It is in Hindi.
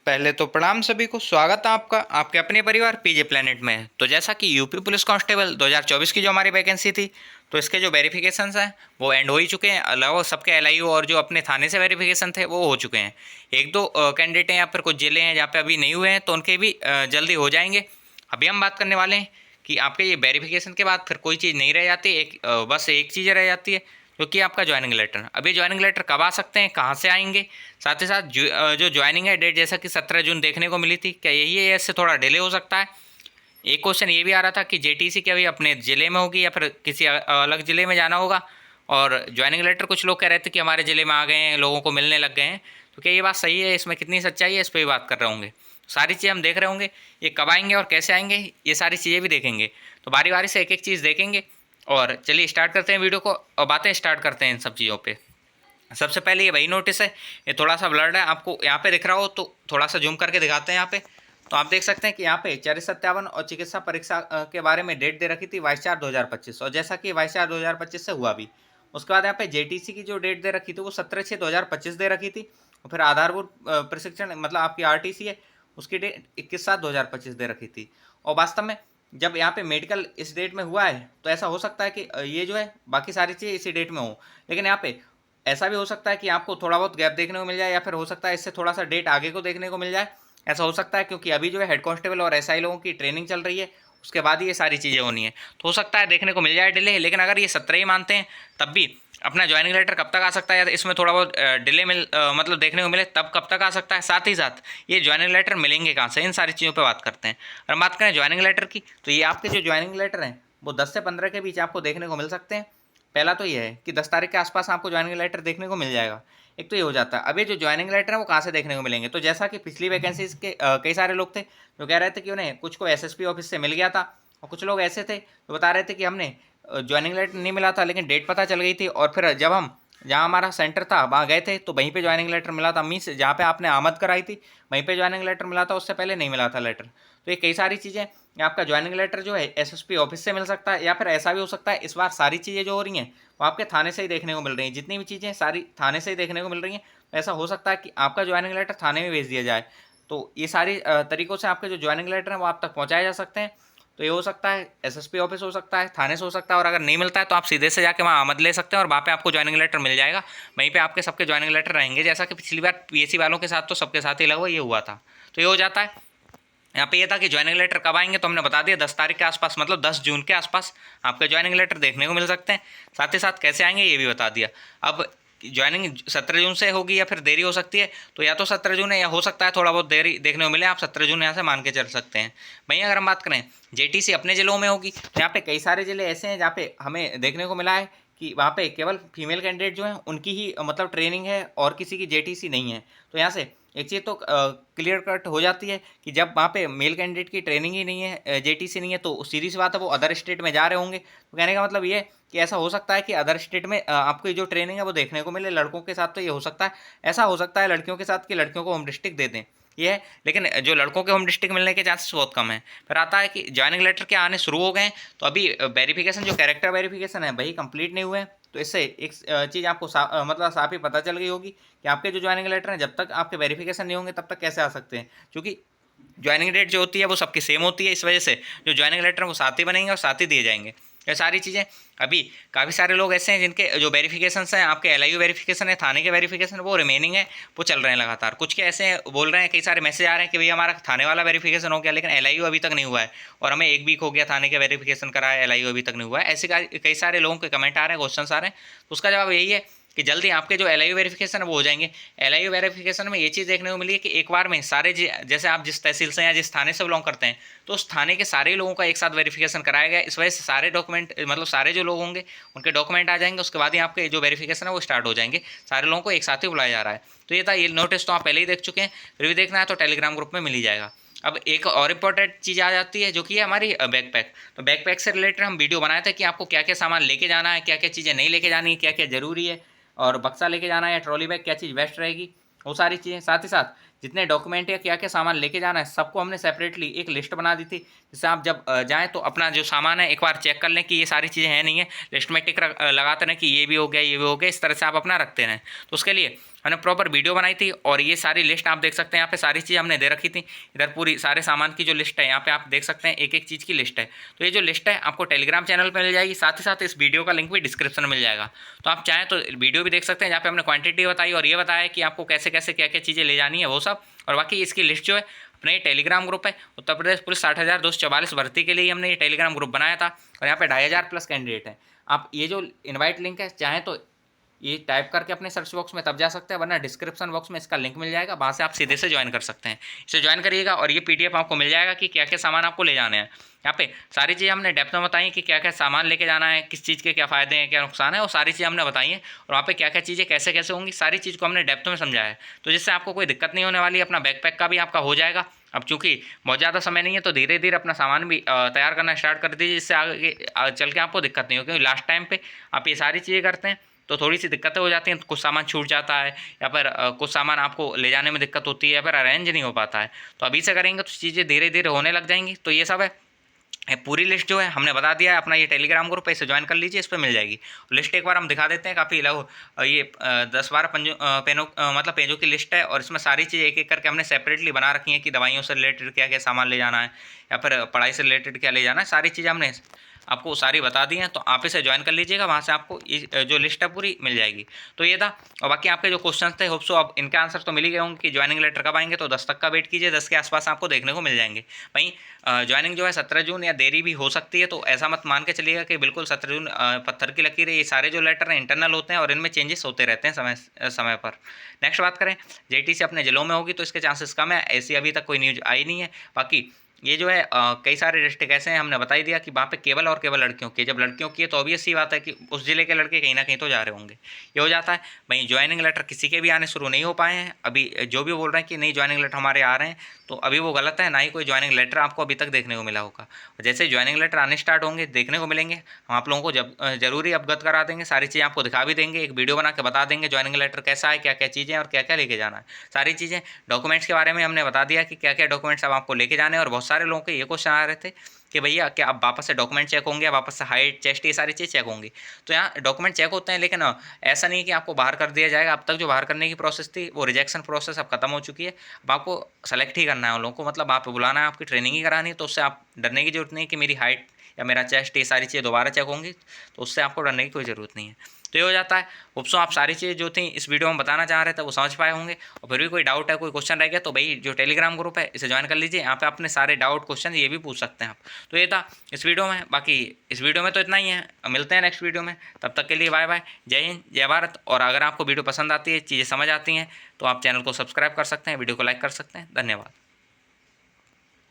पहले तो प्रणाम सभी को। स्वागत है आपका आपके अपने परिवार पीजे प्लेनेट में। तो जैसा कि यूपी पुलिस कांस्टेबल 2024 की जो हमारी वैकेंसी थी, तो इसके जो वेरिफिकेशंस हैं वो एंड हो ही चुके हैं। अलावा सबके एलआईयू और जो अपने थाने से वेरिफिकेशन थे वो हो चुके हैं। एक दो कैंडिडेट हैं या फिर कुछ जिले हैं जहाँ पे अभी नहीं हुए हैं, तो उनके भी जल्दी हो जाएंगे। अभी हम बात करने वाले हैं कि आपके ये वेरिफिकेशन के बाद फिर कोई चीज़ नहीं रह जाती, बस एक चीज़ रह जाती है जो कि आपका ज्वाइनिंग लेटर। अभी ज्वाइनिंग लेटर कब आ सकते हैं, कहाँ से आएंगे, साथ ही साथ जो ज्वाइनिंग है डेट जैसा कि 17 जून देखने को मिली थी, क्या यही है या इससे थोड़ा डिले हो सकता है। एक क्वेश्चन ये भी आ रहा था कि जेटीसी क्या अभी अपने ज़िले में होगी या फिर किसी अलग ज़िले में जाना होगा। और ज्वाइनिंग लेटर कुछ लोग कह रहे थे कि हमारे ज़िले में आ गए हैं, लोगों को मिलने लग गए हैं। तो क्या ये बात सही है, इसमें कितनी सच्चाई है, इस पर भी बात कर रहे होंगे। सारी चीज़ें हम देख रहे होंगे, ये कब आएंगे और कैसे आएंगे, ये सारी चीज़ें भी देखेंगे। तो बारी बारी से एक एक चीज़ देखेंगे। और चलिए स्टार्ट करते हैं वीडियो को और बातें स्टार्ट करते हैं इन सब चीज़ों पे। सबसे पहले ये वही नोटिस है, ये थोड़ा सा ब्लर्ड है, आपको यहाँ पे दिख रहा हो तो थोड़ा सा जूम करके दिखाते हैं यहाँ पे। तो आप देख सकते हैं कि यहाँ पे 457 और चिकित्सा परीक्षा के बारे में डेट दे रखी थी 22/4/2025, और जैसा कि 22/4/2025 से हुआ भी। उसके बाद यहाँ पे जेटीसी की जो डेट दे रखी थी वो 17/6/2025 दे रखी थी। और फिर आधारभूत प्रशिक्षण मतलब आपकी आरटीसी है, उसकी डेट 21/7/2025 दे रखी थी। और वास्तव में जब यहाँ पे मेडिकल इस डेट में हुआ है तो ऐसा हो सकता है कि ये जो है बाकी सारी चीज़ें इसी डेट में हो। लेकिन यहाँ पे ऐसा भी हो सकता है कि आपको थोड़ा बहुत गैप देखने को मिल जाए, या फिर हो सकता है इससे थोड़ा सा डेट आगे को देखने को मिल जाए। ऐसा हो सकता है क्योंकि अभी जो है हेड कांस्टेबल और एसआई लोगों की ट्रेनिंग चल रही है, उसके बाद ही ये सारी चीज़ें होनी है। तो हो सकता है देखने को मिल जाए डिले। लेकिन अगर ये 17 ही मानते हैं तब भी अपना ज्वाइनिंग लेटर कब तक आ सकता है, या इसमें थोड़ा बहुत डिले मतलब देखने को मिले तब कब तक आ सकता है। साथ ही साथ ये ज्वाइनिंग लेटर मिलेंगे कहाँ से, इन सारी चीज़ों पर बात करते हैं। और हम बात करें ज्वाइनिंग लेटर की, तो ये आपके जो ज्वाइनिंग लेटर हैं वो 10 से 15 के बीच आपको देखने को मिल सकते हैं। पहला तो ये है कि 10 तारीख के आसपास आपको ज्वाइनिंग लेटर देखने को मिल जाएगा। एक तो ये हो जाता है। अब ये जो ज्वाइनिंग लेटर है वो कहाँ से देखने को मिलेंगे, तो जैसा कि पिछली वैकेंसीज के कई सारे लोग थे जो कह रहे थे कि उन्हें कुछ को एसएसपी ऑफिस से मिल गया था, और कुछ लोग ऐसे थे जो बता रहे थे कि हमने ज्वाइनिंग लेटर नहीं मिला था लेकिन डेट पता चल गई थी, और फिर जब हम जहाँ हमारा सेंटर था वहाँ गए थे तो वहीं पे ज्वाइनिंग लेटर मिला था। मीन्स जहाँ पे आपने आमद कराई थी वहीं पे ज्वाइनिंग लेटर मिला था, उससे पहले नहीं मिला था लेटर। तो ये कई सारी चीज़ें, आपका ज्वाइनिंग लेटर जो है एसएसपी ऑफिस से मिल सकता है, या फिर ऐसा भी हो सकता है इस बार सारी चीज़ें जो हो रही हैं वो आपके थाने से ही देखने को मिल रही हैं। जितनी भी चीज़ें सारी थाने से ही देखने को मिल रही हैं। तो ऐसा हो सकता है कि आपका ज्वाइनिंग लेटर थाने में भेज दिया जाए। तो ये सारी तरीक़ों से आपके जो ज्वाइनिंग लेटर हैं वो आप तक पहुँचाए जा सकते हैं। तो ये हो सकता है एसएसपी ऑफिस हो सकता है, थाने से हो सकता है, और अगर नहीं मिलता है तो आप सीधे से जाके वहाँ आमद ले सकते हैं और वहाँ पे आपको ज्वाइनिंग लेटर मिल जाएगा। वहीं पे आपके सबके ज्वाइनिंग लेटर रहेंगे, जैसा कि पिछली बार पीएससी वालों के साथ तो सबके साथ ही लगा ये हुआ था। तो ये हो जाता है। यहाँ पे ये था कि ज्वाइनिंग लेटर कब आएंगे, तो हमने बता दिया 10 तारीख के आसपास, मतलब 10 जून के आसपास आपके ज्वाइनिंग लेटर देखने को मिल सकते हैं। साथ ही साथ कैसे आएंगे ये भी बता दिया। अब ज्वाइनिंग 17 जून से होगी या फिर देरी हो सकती है, तो या तो 17 जून है या हो सकता है थोड़ा बहुत देरी देखने को मिले, आप 17 जून यहाँ से मान के चल सकते हैं। वहीं अगर हम बात करें जेटीसी अपने ज़िलों में होगी, तो यहाँ पे कई सारे ज़िले ऐसे हैं जहाँ पे हमें देखने को मिला है कि वहाँ पे केवल फीमेल कैंडिडेट जो हैं उनकी ही मतलब ट्रेनिंग है और किसी की जेटीसी नहीं है। तो यहाँ से एक चीज़ तो क्लियर कट हो जाती है कि जब वहाँ पे मेल कैंडिडेट की ट्रेनिंग ही नहीं है, जेटीसी नहीं है, तो सीधी सी बात है वो अदर स्टेट में जा रहे होंगे। तो कहने का मतलब ये कि ऐसा हो सकता है कि अदर स्टेट में आपको जो ट्रेनिंग है वो देखने को मिले। लड़कों के साथ तो ये हो सकता है, ऐसा हो सकता है लड़कियों के साथ कि लड़कियों को होम डिस्ट्रिक्ट दे दें, ये है। लेकिन जो लड़कों के होम डिस्ट्रिक्ट मिलने के चांसेस बहुत कम है। फिर आता है कि ज्वाइनिंग लेटर के आने शुरू हो गए हैं, तो अभी वेरिफिकेशन जो कैरेक्टर वेरिफिकेशन है वही कंप्लीट नहीं हुए हैं। तो इससे एक चीज़ आपको मतलब साफ ही पता चल गई होगी कि आपके जो ज्वाइनिंग लेटर हैं जब तक आपके वेरिफिकेशन नहीं होंगे तब तक कैसे आ सकते हैं, क्योंकि ज्वाइनिंग डेट जो होती है वो सबकी सेम होती है। इस वजह से जो ज्वाइनिंग लेटर है वो साथ ही बनेंगे और साथ ही दिए जाएंगे। ये सारी चीज़ें अभी काफ़ी सारे लोग ऐसे हैं जिनके जो वेरिफिकेशन हैं, आपके एलआईयू वेरिफिकेशन है, थाने के वेरिफिकेशन वो रिमेनिंग है, वो चल रहे हैं लगातार। कुछ के ऐसे बोल रहे हैं, कई सारे मैसेज आ रहे हैं कि भैया हमारा थाने वाला वेरिफिकेशन हो गया लेकिन एलआईयू अभी तक नहीं हुआ है, और हमें 1 वीक हो गया थाने के वेरिफिकेशन करा है, एलआईयू अभी तक नहीं हुआ है। ऐसे कई सारे लोगों के कमेंट आ रहे हैं, क्वेश्चन आ रहे हैं। तो उसका जवाब यही है कि जल्दी आपके जो एलआईयू वेरिफिकेशन है वो हो जाएंगे। एलआईयू वेरिफिकेशन में ये चीज़ देखने को मिली है कि एक बार में सारे जैसे आप जिस तहसील से या जिस थाने से बिलोंग करते हैं तो उस थाने के सारे लोगों का एक साथ वेरिफिकेशन कराया गया। इस वजह से सारे डॉक्यूमेंट मतलब सारे जो लोग होंगे उनके डॉक्यूमेंट आ जाएंगे, उसके बाद ही आपके जो वेरिफिकेशन है वो स्टार्ट हो जाएंगे। सारे लोगों को एक साथ ही बुलाया जा रहा है। तो ये था, ये नोटिस तो आप पहले ही देख चुके हैं, फिर भी देखना है तो टेलीग्राम ग्रुप में मिल ही जाएगा। अब एक और इम्पॉर्टेंट चीज़ आ जाती है जो कि है हमारी बैकपैक। तो बैकपैक से रिलेटेड हम वीडियो बनाए थे कि आपको क्या क्या सामान लेके जाना है, क्या क्या चीज़ें नहीं लेके जानी है, क्या क्या ज़रूरी है, और बक्सा लेके जाना है या ट्रॉली बैग क्या चीज़ बेस्ट रहेगी, वो सारी चीज़ें। साथ ही साथ जितने डॉक्यूमेंट या क्या क्या सामान लेके जाना है सबको हमने सेपरेटली एक लिस्ट बना दी थी, जिससे आप जब जाएँ तो अपना जो सामान है एक बार चेक कर लें कि ये सारी चीज़ें हैं नहीं है, लिस्ट में टिक लगाते रहें कि ये भी हो गया, ये भी हो गया, इस तरह से आप अपना रखते रहें। तो उसके लिए हमने प्रॉपर वीडियो बनाई थी और ये सारी लिस्ट आप देख सकते हैं, यहाँ पे सारी चीज़ हमने दे रखी थी। इधर पूरी सारे सामान की जो लिस्ट है यहाँ पे आप देख सकते हैं, एक एक चीज़ की लिस्ट है। तो ये जो लिस्ट है आपको टेलीग्राम चैनल पर मिल जाएगी, साथ ही साथ इस वीडियो का लिंक भी डिस्क्रिप्शन में मिल जाएगा। तो आप चाहें तो वीडियो भी देख सकते हैं, जहाँ पे हमने क्वांटिटी बताई और ये बताया कि आपको कैसे कैसे क्या क्या चीज़ें ले जानी है वो सब। और बाकी इसकी लिस्ट जो है अपना ये टेलीग्राम ग्रुप है, उत्तर प्रदेश पुलिस 60,244 भर्ती के लिए हमने ये टेलीग्राम ग्रुप बनाया था और यहाँ पे 2,500+ कैंडिडेट हैं। आप ये जो इनवाइट लिंक है चाहें तो ये टाइप करके अपने सर्च बॉक्स में तब जा सकते हैं, वरना डिस्क्रिप्शन बॉक्स में इसका लिंक मिल जाएगा, वहाँ से आप सीधे से ज्वाइन कर सकते हैं। इसे ज्वाइन करिएगा और ये PDF आपको मिल जाएगा कि क्या क्या सामान आपको ले जाने हैं। यहाँ पे सारी चीज़ें हमने डेप्थ में बताई कि क्या क्या सामान लेके जाना है, किस चीज़ के क्या फ़ायदे हैं, क्या नुकसान है, और सारी चीज़ें हमने बताई हैं। और वहाँ पे क्या क्या चीज़ें कैसे कैसे होंगी, सारी चीज़ को हमने डेप्थ में समझाया है, तो जिससे आपको कोई दिक्कत नहीं होने वाली। अपना बैकपैक का भी आपका हो जाएगा। अब चूँकि बहुत ज़्यादा समय नहीं है तो धीरे धीरे अपना सामान भी तैयार करना स्टार्ट कर दीजिए, जिससे आगे चल के आपको दिक्कत नहीं हो, क्योंकि लास्ट टाइम पे आप ये सारी चीज़ें करते हैं तो थोड़ी सी दिक्कतें हो जाती हैं, कुछ सामान छूट जाता है या फिर कुछ सामान आपको ले जाने में दिक्कत होती है या फिर अरेंज नहीं हो पाता है। तो अभी से करेंगे तो चीज़ें धीरे धीरे होने लग जाएंगी। तो ये सब है, पूरी लिस्ट जो है हमने बता दिया है। अपना ये टेलीग्राम ग्रुप है, इसे ज्वाइन कर लीजिए, इस पर मिल जाएगी लिस्ट। एक बार हम दिखा देते हैं, काफ़ी लगभग ये 10-12 पेनों मतलब पेजों की लिस्ट है और इसमें सारी चीज़ें एक एक करके हमने सेपरेटली बना रखी हैं कि दवाइयों से रिलेटेड क्या क्या सामान ले जाना है या फिर पढ़ाई से रिलेटेड क्या ले जाना है, सारी चीज़ें हमने आपको सारी बता दी हैं। तो आप इसे ज्वाइन कर लीजिएगा, वहाँ से आपको जो लिस्ट है पूरी मिल जाएगी। तो ये था। और बाकी आपके जो क्वेश्चन थे होप सो अब इनके आंसर तो मिल ही गए होंगे कि ज्वाइनिंग लेटर कब आएंगे। तो 10 तक का वेट कीजिए, 10 के आसपास आपको देखने को मिल जाएंगे। वहीं ज्वाइनिंग जो है 17 जून या देरी भी हो सकती है, तो ऐसा मत मान के चलिएगा कि बिल्कुल 17 जून पत्थर की लकीर है। ये सारे जो लेटर हैं इंटरनल होते हैं और इनमें चेंजेस होते रहते हैं समय समय पर। नेक्स्ट बात करें, JTC अपने जिलों में होगी तो इसके चांसेस कम है, ऐसी अभी तक कोई न्यूज आई नहीं है। बाकी ये जो है कई सारे डिस्ट्रिक्ट ऐसे हैं, हमने बता ही दिया कि वहाँ पे केवल और केवल लड़कियों की। जब लड़कियों की है तो ऑब्वियस सी बात है कि उस जिले के लड़के कहीं ना कहीं तो जा रहे होंगे, ये हो जाता है। वहीं ज्वाइनिंग लेटर किसी के भी आने शुरू नहीं हो पाए हैं अभी। जो भी बोल रहे हैं कि नहीं ज्वाइनिंग लेटर हमारे आ रहे हैं, तो अभी वो गलत है। ना ही कोई ज्वाइनिंग लेटर आपको अभी तक देखने को मिला होगा। जैसे ज्वाइनिंग लेटर आने स्टार्ट होंगे, देखने को मिलेंगे, हम आप लोगों को जब जरूरी अवगत करा देंगे, सारी चीज़ें आपको दिखा भी देंगे, एक वीडियो बना के बता देंगे ज्वाइनिंग लेटर कैसा है, क्या क्या चीज़ें और क्या क्या लेके जाना है, सारी चीज़ें। डॉक्यूमेंट्स के बारे में हमने बता दिया कि क्या क्या डॉक्यूमेंट्स अब आपको लेके जाने हैं। और बहुत सारे लोगों के ये क्वेश्चन आ रहे थे कि भैया क्या अब वापस से डॉक्यूमेंट चेक होंगे, वापस से हाइट, चेस्ट, ये सारी चीज़ चेक होंगी। तो यहाँ डॉक्यूमेंट चेक होते हैं, लेकिन ऐसा नहीं कि आपको बाहर कर दिया जाएगा। अब तक जो बाहर करने की प्रोसेस थी वो रिजेक्शन प्रोसेस अब खत्म हो चुकी है। अब आपको सेलेक्ट ही करना है उन लोगों को, मतलब आप बुलाना है, आपकी ट्रेनिंग ही करानी है। तो उससे आप डरने की जरूरत नहीं है कि मेरी हाइट या मेरा चेस्ट, ये सारी चीज़ें दोबारा चेक होंगी, तो उससे आपको डरने की कोई ज़रूरत नहीं है। तो ये हो जाता है। होप्सो आप सारी चीज़ें जो थी इस वीडियो में बताना चाह रहे थे वो समझ पाए होंगे। और फिर भी कोई डाउट है, कोई क्वेश्चन रह गया, तो भाई जो टेलीग्राम ग्रुप है इसे ज्वाइन कर लीजिए, यहाँ पे अपने सारे डाउट क्वेश्चन ये भी पूछ सकते हैं आप। तो ये था इस वीडियो में। बाकी इस वीडियो में तो इतना ही है, मिलते हैं नेक्स्ट वीडियो में। तब तक के लिए बाय बाय, जय हिंद, जय भारत। और अगर आपको वीडियो पसंद आती है, चीज़ें समझ आती हैं, तो आप चैनल को सब्सक्राइब कर सकते हैं, वीडियो को लाइक कर सकते हैं। धन्यवाद।